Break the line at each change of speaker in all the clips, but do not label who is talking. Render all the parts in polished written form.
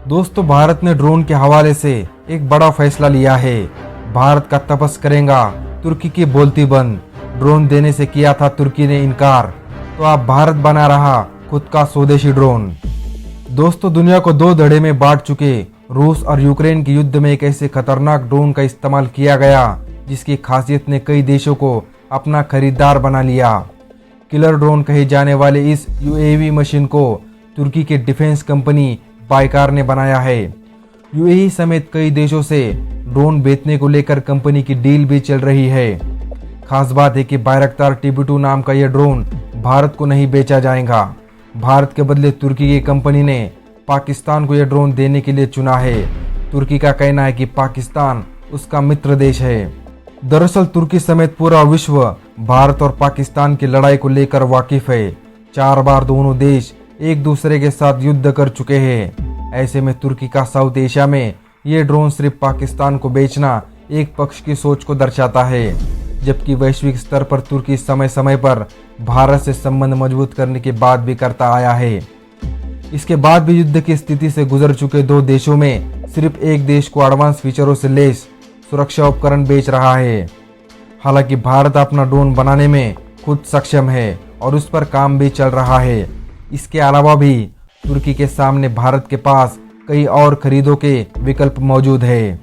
दोस्तों, भारत ने ड्रोन के हवाले से एक बड़ा फैसला लिया है। भारत का तपस करेगा तुर्की की बोलती बंद। ड्रोन देने से किया था तुर्की ने इनकार, तो अब भारत बना रहा खुद का स्वदेशी ड्रोन। दोस्तों, दुनिया को दो धड़े में बांट चुके रूस और यूक्रेन के युद्ध में एक ऐसे खतरनाक ड्रोन का इस्तेमाल किया गया जिसकी खासियत ने कई देशों को अपना खरीदार बना लिया। किलर ड्रोन कहे जाने वाले इस यूएवी मशीन को तुर्की के डिफेंस कंपनी बाइकार ने बनाया है। यूएई समेत कई देशों से ड्रोन बेचने को लेकर कंपनी की डील भी चल रही है। खास बात है कि बायरक्तार TB2 नाम का यह ड्रोन भारत को नहीं बेचा जाएगा। भारत के बदले तुर्की की कंपनी ने पाकिस्तान को यह ड्रोन देने के लिए चुना है। तुर्की का कहना है कि पाकिस्तान उसका मित्र देश है। दरअसल तुर्की समेत पूरा विश्व भारत और पाकिस्तान की लड़ाई को लेकर वाकिफ है। 4 बार दोनों देश एक दूसरे के साथ युद्ध कर चुके हैं। ऐसे में तुर्की का साउथ एशिया में ये ड्रोन सिर्फ पाकिस्तान को बेचना एक पक्ष की सोच को दर्शाता है, जबकि वैश्विक स्तर पर तुर्की समय समय पर भारत से संबंध मजबूत करने की बात भी करता आया है। इसके बाद भी युद्ध की स्थिति से गुजर चुके दो देशों में सिर्फ एक देश को एडवांस फीचरों से लैस सुरक्षा उपकरण बेच रहा है। हालांकि भारत अपना ड्रोन बनाने में खुद सक्षम है और उस पर काम भी चल रहा है। इसके अलावा भी तुर्की के सामने भारत के पास कई और खरीदों के विकल्प मौजूद है।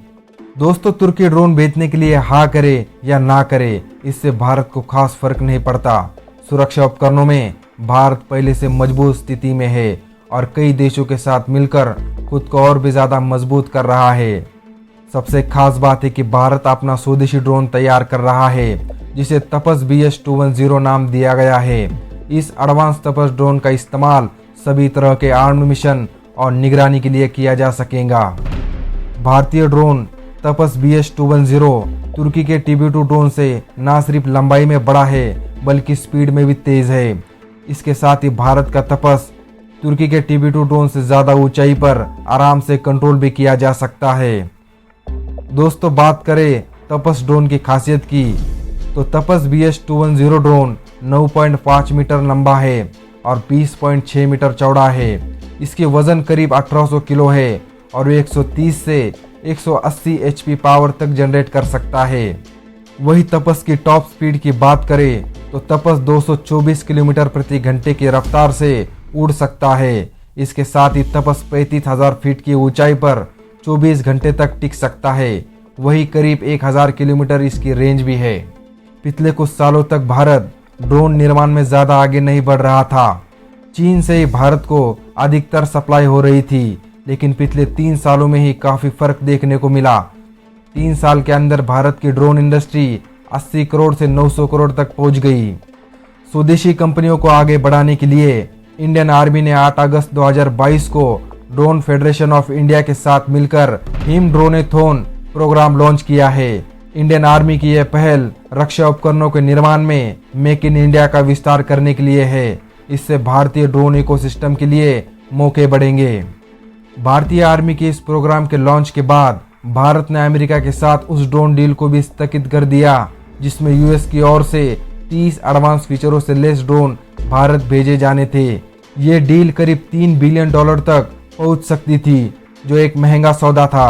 दोस्तों, तुर्की ड्रोन बेचने के लिए हाँ करे या ना करे, इससे भारत को खास फर्क नहीं पड़ता। सुरक्षा उपकरणों में भारत पहले से मजबूत स्थिति में है और कई देशों के साथ मिलकर खुद को और भी ज्यादा मजबूत कर रहा है। सबसे खास बात है कि भारत अपना स्वदेशी ड्रोन तैयार कर रहा है जिसे तपस BS-210 नाम दिया गया है। इस एडवांस तपस ड्रोन का इस्तेमाल सभी तरह के आर्म्ड मिशन और निगरानी के लिए किया जा सकेगा। भारतीय ड्रोन तपस BS-210 तुर्की के TB2 ड्रोन से न सिर्फ लंबाई में बड़ा है बल्कि स्पीड में भी तेज है। इसके साथ ही भारत का तपस तुर्की के TB2 ड्रोन से ज़्यादा ऊंचाई पर आराम से कंट्रोल भी किया जा सकता है। दोस्तों, बात करें तपस ड्रोन की खासियत की तो तपस BS-210 ड्रोन 9.5 मीटर लंबा है और 20.6 मीटर चौड़ा है। इसकी वजन करीब 1800 किलो है और वो 130 से 180 HP पावर तक जनरेट कर सकता है। वही तपस की टॉप स्पीड की बात करें तो तपस 224 किलोमीटर प्रति घंटे की रफ्तार से उड़ सकता है। इसके साथ ही तपस 35,000 फीट की ऊंचाई पर 24 घंटे तक टिक सकता है। वही करीब 1000 किलोमीटर इसकी रेंज भी है। पिछले कुछ सालों तक भारत ड्रोन निर्माण में ज़्यादा आगे नहीं बढ़ रहा था। चीन से ही भारत को अधिकतर सप्लाई हो रही थी, लेकिन पिछले 3 सालों में ही काफ़ी फर्क देखने को मिला। 3 साल के अंदर भारत की ड्रोन इंडस्ट्री 80 करोड़ से 900 करोड़ तक पहुंच गई। स्वदेशी कंपनियों को आगे बढ़ाने के लिए इंडियन आर्मी ने 8 अगस्त 2022 को ड्रोन फेडरेशन ऑफ इंडिया के साथ मिलकर हिम ड्रोनेथॉन प्रोग्राम लॉन्च किया है। इंडियन आर्मी की यह पहल रक्षा उपकरणों के निर्माण में मेक इन इंडिया का विस्तार करने के लिए है। इससे भारतीय ड्रोन इकोसिस्टम के लिए मौके बढ़ेंगे। भारतीय आर्मी के इस प्रोग्राम के लॉन्च के बाद भारत ने अमेरिका के साथ उस ड्रोन डील को भी स्थगित कर दिया जिसमें यूएस की ओर से 30 एडवांस फीचरों से लेस ड्रोन भारत भेजे जाने थे। ये डील करीब $3 बिलियन तक पहुंच सकती थी, जो एक महंगा सौदा था।